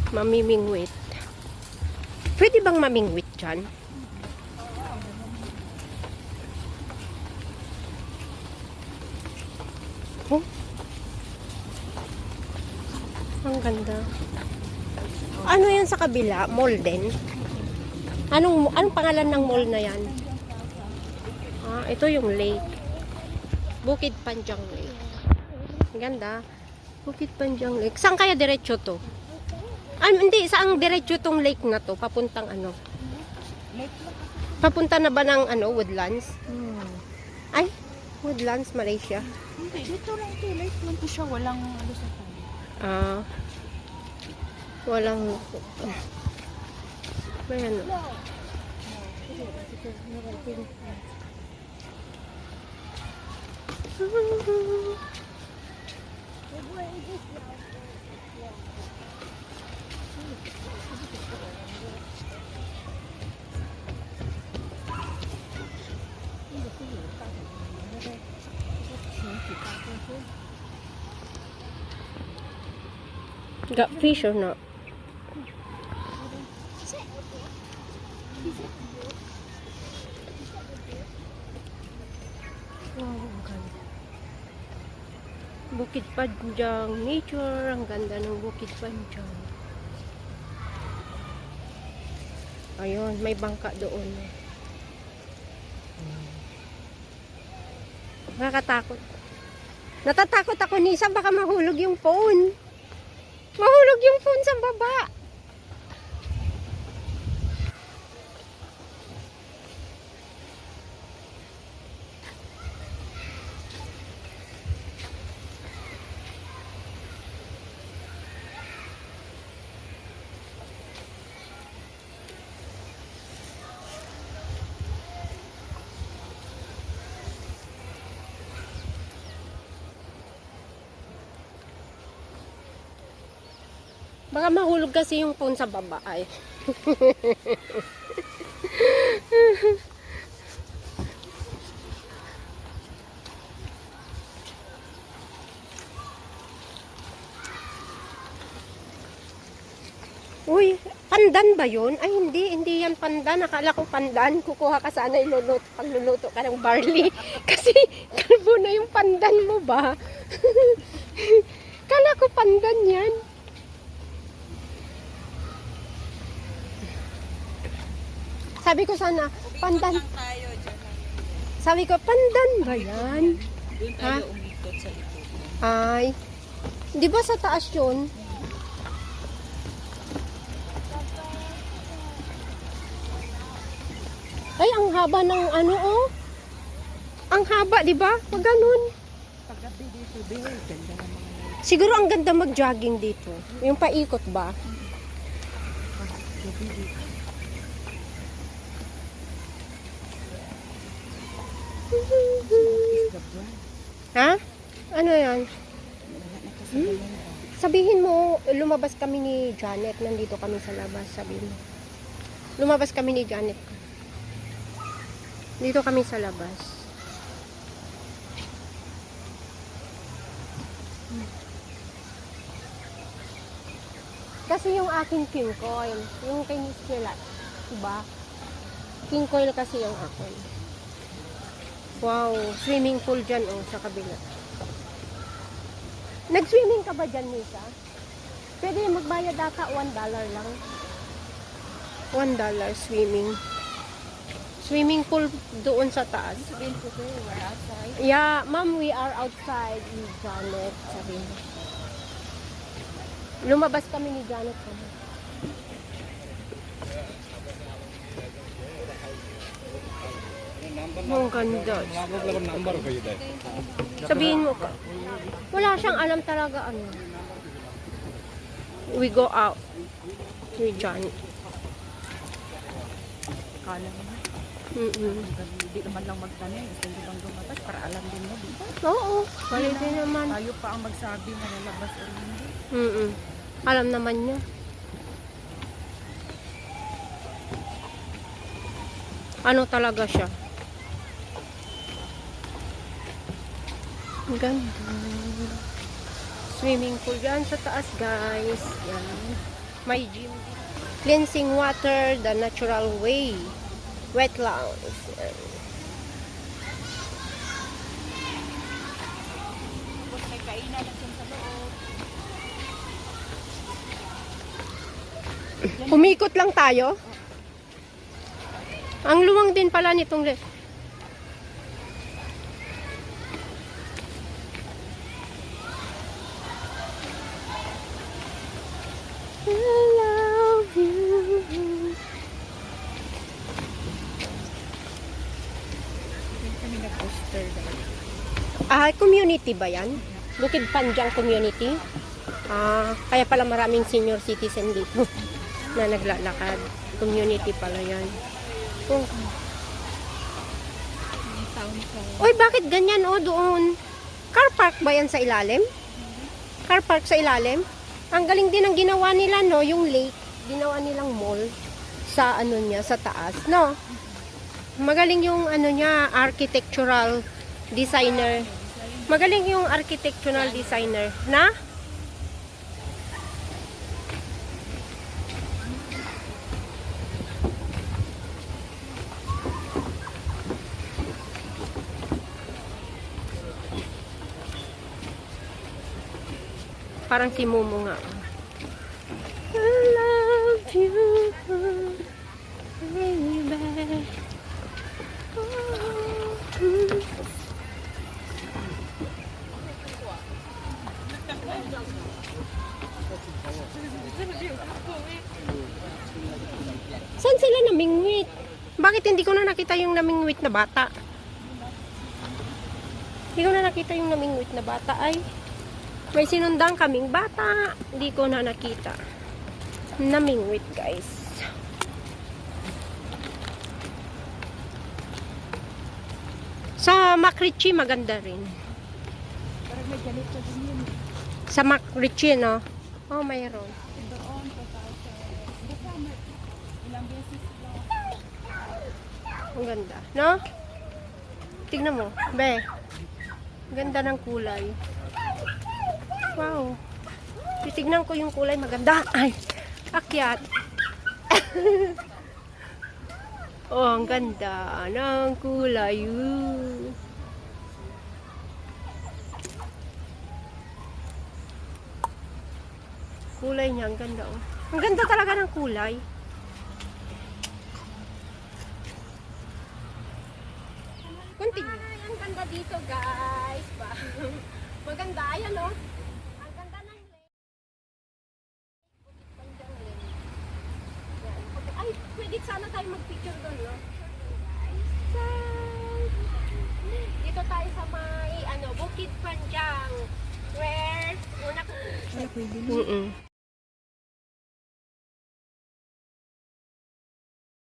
Mamimingwit. Pwede bang mamingwit dyan? Oh. Ang ganda. Ano yan sa kabila? Mall din? Anong pangalan ng mall na yan? Ah, ito yung lake. Bukid Panjang Lake. Ang ganda. Bukid Panjang Lake. Saan kaya diretso to? Hindi. Saan diretso tong lake na to? Papuntang ano? Papunta na ba ng ano, Woodlands? Ay, Woodlands, Malaysia. Hindi, dito lang ito. Lake lang po siya. Walang lusapan. Ah. Walang may ano. Got fish or not? Wow, ang ganda. Bukid Panjang nature. Ang ganda ng Bukid Panjang. Ayun, may bangka doon. Nakakatakot. Natatakot ako, Nisa. Baka mahulog yung phone. Mahulog yung phone sa baba. Baka mahulog kasi yung phone sa baba ay. Uy, pandan ba yun? Ay, hindi yan pandan. Akala ko pandan. Kukuha ka sana iluluto. Pagluluto ka ng barley. Kasi, kalbo na yung pandan mo ba? Kala ko pandan yan. Sabi ko sana, pandan. Sabi ko, pandan ba yan? Doon tayo umikot sa ito. Ay, di ba sa taas yun? Ay, ang haba ng ano, oh. Ang haba, di ba? Pag ganun. Paggabi dito, ganda ng mga Siguro ang ganda mag-jogging dito. Yung paikot ba? gabi dito. Ha? Ano yan? Sabihin mo, lumabas kami ni Janet. Nandito kami sa labas. Sabihin mo. Lumabas kami ni Janet. Dito kami sa labas. Kasi yung aking king coil, yung kay Miss Kila, diba? King coil kasi yung akin. Wow, swimming pool dyan, oh, sa kabila. Nag-swimming ka ba dyan, Nisa? Pwede magbayad ata, $1 lang. $1 swimming. Swimming pool doon sa taas. Sabihin ko kayo, we're outside. Yeah, ma'am, we are outside with Janet. Sabihin mo. Lumabas kami ni Janet. Ang ganda. Sabihin mo ka. Wala siyang alam talaga ano. We go out with Janet. Kala mo na. Hindi naman lang magtanong. Gusto nyo bang lumabas para alam din mo, di ba? Oo, balik din naman. Tayo pa ang magsabi na lalabas o hindi. Alam naman niya. Ano talaga siya? Ang ganda. Swimming pool dyan sa taas, guys. Yan. May gym. Cleansing water the natural way. Wetlands. Tapos may kainan na dyan sa loob. Umikot lang tayo. Ang luwang din pala nitong I love you. Yan kami nag-poster dahil. Community ba yan? Bukid Panjang Community? Kaya pala maraming senior citizen dito na naglalakad. Community pala yan. Oh. Yung town ko. Uy, bakit ganyan doon? Car park ba yan sa ilalim? Car park sa ilalim? Ang galing din ang ginawa nila, no? Yung lake, ginawa nilang mall sa niya, sa taas, no? Magaling yung niya, architectural designer. Magaling yung architectural designer, na? Parang si Momo nga. I love you, baby. Saan sila namingwit? Bakit hindi ko na nakita yung namingwit na bata? Hindi ko na nakita yung namingwit na bata ay. May sinundang kaming bata. Hindi ko na nakita. Namingwit, guys. Sa Makrichi, maganda rin. Parang may ganito din yun. Sa Makrichi, no? Oh, mayroon. Doon sa taas. Basta ilang beses lang. Ang ganda, no? Tignan mo. Be. Ganda ng kulay. Wow. Titignan ko yung kulay. Maganda. Ay, akyat. Oh, ang ganda ng kulay. Ooh. Kulay niya, ang ganda. Oh. Ang ganda talaga ng kulay. Continue. Ay, ang ganda dito, guys. Maganda. Ayan, oh. Ang ganda ng lake. Bukid Panjang Lake. Yan. Ay, pwede sana tayo mag-picture doon, no? Guys. Dito tayo sa may, Bukid Panjang. Where, una ko. Ay, pwede na.